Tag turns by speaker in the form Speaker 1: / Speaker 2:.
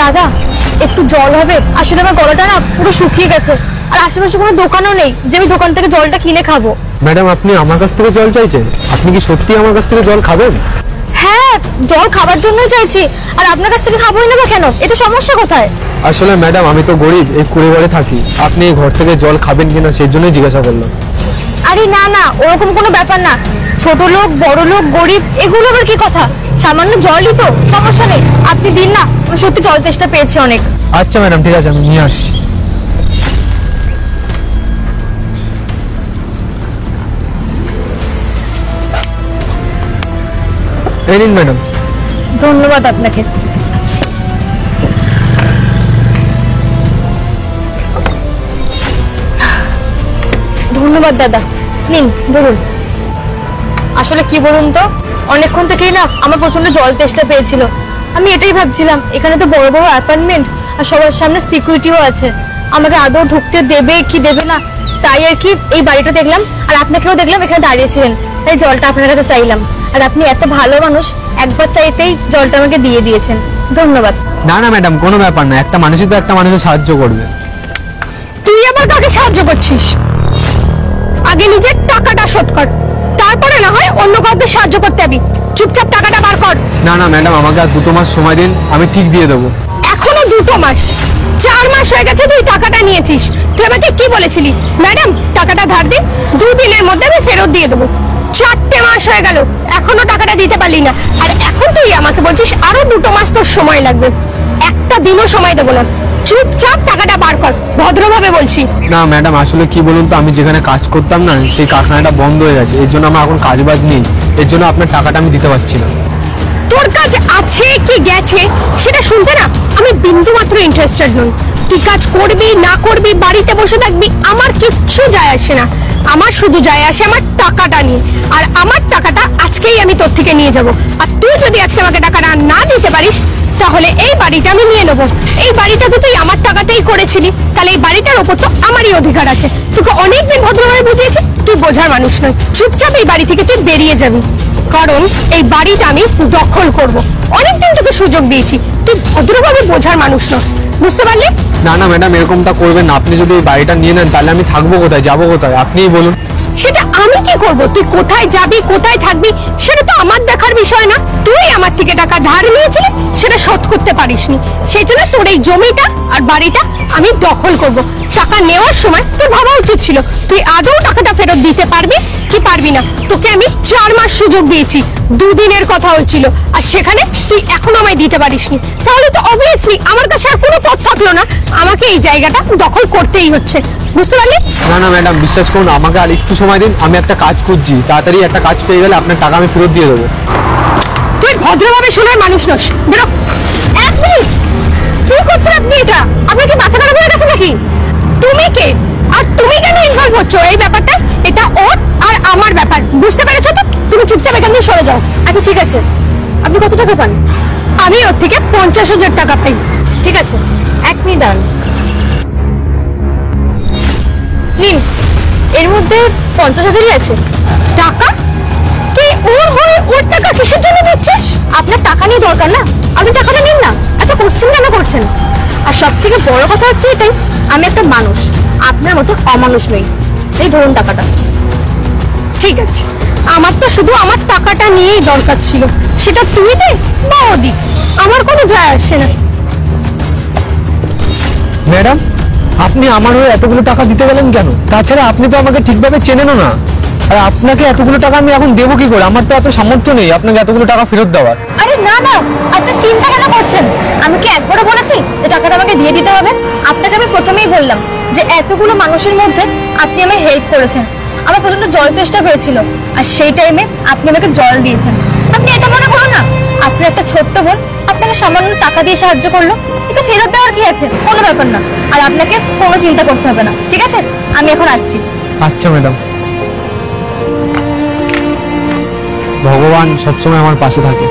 Speaker 1: দাদা একটু জল হবে? আসলে আমার গলাটা না পুরো শুকিয়ে গেছে, আর আশেপাশে কোনো দোকানও নেই যে আমি দোকান থেকে জলটা কিনে খাবো।
Speaker 2: ম্যাডাম, আপনি আমার কাছ থেকে জল চাইছেন? আপনি কি সত্যি আমার কাছ থেকে জল খাবেন?
Speaker 1: হ্যাঁ, জল খাবার জন্যই চাইছি, আর আপনার কাছ থেকে খাবোই না কেন? এতে সমস্যা কোথায়?
Speaker 2: আসলে ম্যাডাম, আমি তো গরিব, এই কুড়ে ঘরে থাকি। আপনি এই ঘর থেকে জল খাবেন কিনা সেই জন্যই জিজ্ঞাসা করলাম।
Speaker 1: আরে না না, ওরকম কোনো ব্যাপার না। ছোট লোক বড় লোক গরিব এগুলো আবার কি কথা? সামান্য জলই তো, সমস্যা নেই, আপনি দিন না। আমি সত্যি জল তেষ্টা পেয়েছি অনেক।
Speaker 2: আচ্ছা ম্যাডাম, ঠিক আছে, আমি নিয়ে আসছি। এই নিন ম্যাডাম।
Speaker 1: ধন্যবাদ আপনাকে। ধন্যবাদ দাদা, নিন ধরুন। আসলে কি বলুন তো, অনেকক্ষণ থেকেই না আমার প্রচন্ড জল তেষ্টা পেয়েছিল। আমি এটাই ভাবছিলাম, এখানে তো বড় বড় অ্যাপার্টমেন্ট আর সবার সামনে সিকিউরিটিও আছে, আমাকে আদৌ ঢুকতে দেবে কি দেবে না, তাই আর কি এই বাড়িটা দেখলাম, আর আপনাকেও দেখলাম এখানে দাঁড়িয়েছিলেন, তাই জলটা আপনার কাছে চাইলাম। আর আপনি এত ভালো মানুষ, একবার চাইতেই জলটা আমাকে দিয়ে দিয়েছেন, ধন্যবাদ।
Speaker 2: না না ম্যাডাম, কোনো ব্যাপার না, একটা মানুষই তো একটা মানুষের সাহায্য করবে।
Speaker 1: তুই আবার কাকে সাহায্য করছিস? আগে নিজের টাকাটা শোধ কর, তারপরে না হয় অন্য কাউকে সাহায্য করতে যাবি। চুপচাপ টাকাটা বার কর।
Speaker 2: না না ম্যাডাম, আমাকে আর 2 মাস সময় দিন, আমি ঠিক দিয়ে দেবো।
Speaker 1: এখনো 2 মাস? 4 মাস হয়ে গেছে তুই টাকাটা নিয়েছিস। তুই আমাকে কি বলেছিলি? ম্যাডাম টাকাটা ধার দিন, 2 দিনের মধ্যে আমি ফেরত দিয়ে দেবো। 4টে মাস হয়ে গেল, এখনো টাকাটা দিতে পারলি না, আর এখন তুই আমাকে বলছিস আরো 2 মাস তোর সময় লাগবে। একটা দিনও সময় দেবো না, চুপচাপ টাকাটা বার কর, ভদ্রভাবে বলছি।
Speaker 2: না ম্যাডাম, আসলে কি বলুন তো, আমি যেখানে কাজ করতাম না সেই কারখানাটা বন্ধ হয়ে গেছে, এর জন্য আমার এখন কাজ বাজ নেই, এর জন্য আপনার টাকাটা আমি দিতে পারছি না।
Speaker 1: তোর কাজ আছে কি গেছে সেটা শুনতে না আমি বিন্দু মাত্র ইন্টারেস্টেড নই। তুই কাজ করবি না করবি, বাড়িতে বসে থাকবি, আমার কিচ্ছু যায় আসে না। আমার শুধু যায় আসে আমার টাকাটা নিয়ে, আর আমার টাকাটা আজকেই আমি তোর থেকে নিয়ে যাব। আর তুই যদি আজকে আমাকে টাকাটা না দিতে পারিস, তাহলে এই বাড়িটা আমি নিয়ে নেবো। এই বাড়িটা তো তুই আমার টাকাতেই করেছিলি, তাহলে এই বাড়িটার ওপর তো আমারই অধিকার আছে। তোকে অনেকদিন ভদ্রভাবে বুঝিয়েছি, তুই বোঝার মানুষ নয়। চুপচাপ এই বাড়ি থেকে তুই বেরিয়ে যাবি, কারণ এই বাড়িটা আমি দখল করব। অনেকদিন তোকে সুযোগ দিয়েছি, তুই ভদ্রভাবে বোঝার মানুষ নয়, বুঝতে পারলি?
Speaker 2: না না ম্যাডাম, এরকমটা করবেন না। আপনি যদি এই বাড়িটা নিয়ে নেন তাহলে আমি থাকবো কোথায়, যাবো কোথায়, আপনিই বলুন।
Speaker 1: সেটা আমি কি করব? তুই কোথায় যাবি কোথায় থাকবি সেটা তো আমার দেখার বিষয় না। তুই আমার থেকে টাকা ধার নিয়েছিলি, সেটা শোধ করতে পারিসনি, সেই জন্য তোর এই জমিটা আর বাড়িটা আমি দখল করব। টাকা নেওয়ার সময় তোর ভাবা উচিত ছিল তুই আদৌ টাকাটা ফেরত দিতে পারবি কি পারবি না। তোকে আমি 4 মাস সুযোগ দিয়েছি, 2 দিনের কথা হয়েছিল, আর সেখানে তুই এখনো আমায় দিতে পারিসনি। তাহলে তো অবভিয়াসলি আমার কাছে আর কোনো পথ থাকলো না, আমাকে এই জায়গাটা দখল করতেই হচ্ছে, বুঝতে পারলি?
Speaker 2: না না ম্যাডাম, বিশ্বাস করুন, আমাকে আর একটু সময় দিন, আমি একটা কাজ খুঁজছি, তাড়াতাড়ি একটা কাজ পেয়ে গেলে আপনার টাকা আমি ফেরত দিয়ে দেবো।
Speaker 1: তুই ভদ্রভাবে শোনার মানুষ নস, বেরো। 1 মিনিট, কি করছেন আপনি? এটা আপনার কি মাথা খারাপ হয়ে গেছে নাকি? তুমি কে, আর তুমি কেন ইনভলভ হচ্ছ এই ব্যাপারটা? এটা ওর আর আমার ব্যাপার, বুঝতে পেরেছো তো? তুমি চুপচাপ এখান থেকে সরে যাও। আচ্ছা ঠিক আছে, আপনি কত টাকা পান? আমি ওর থেকে 50,000 টাকা পাই। ঠিক আছে, 1 মিনিট দাঁড়ান। নিন, এর মধ্যে 50,000ই আছে। টাকা? তুই ওর হয়ে ওর টাকা কিসের জন্য দিচ্ছিস? আপনার টাকা নিয়ে দরকার না, আপনি টাকাটা নিন না, এত কোশ্চেন কেন করছেন? আর সব থেকে বড় কথা হচ্ছে এটাই, আমি একটা মানুষ, আপনার মতো অমানুষ নই। এই ধরুন টাকাটা। ঠিক আছে, আমার তো শুধু আমার টাকাটা নিয়েই দরকার ছিল, সেটা তুই দে বা ও দিক, আমার কোনো যায় আসে না।
Speaker 2: ম্যাডাম, আপনি আমার হয়ে এতগুলো টাকা দিতে গেলেন কেন? তাছাড়া আপনি তো আমাকে ঠিকভাবে চেনেনও না, আর আপনাকে এতগুলো টাকা আমি এখন দেবো কি করে? আমার তো এত সামর্থ্য নেই আপনাকে এতগুলো টাকা ফেরত দেওয়ার।
Speaker 1: আরে না না, আপনি চিন্তা কেন করছেন? আমি কি একবারও বলেছি যে টাকাটা আমাকে দিয়ে দিতে হবে? আপনাকে আমি প্রথমেই বললাম যে এতগুলো মানুষের মধ্যে আপনি আমায় হেল্প করেছেন। আমার প্রচন্ড জল তেষ্টা পেয়েছিল, আর সেই টাইমে আপনি আমাকে জল দিয়েছেন। আপনি এটা মনে করুন না, আপনার একটা ছোট্ট বোন আপনাকে সামান্য টাকা দিয়ে সাহায্য করলো, এটা ফেরত দেওয়ার কি আছে? কোনো ব্যাপার না, আর আপনাকে কোনো চিন্তা করতে হবে না, ঠিক আছে? আমি এখন আসছি।
Speaker 2: আচ্ছা ম্যাডাম, ভগবান সবসময় আমার পাশে থাকে।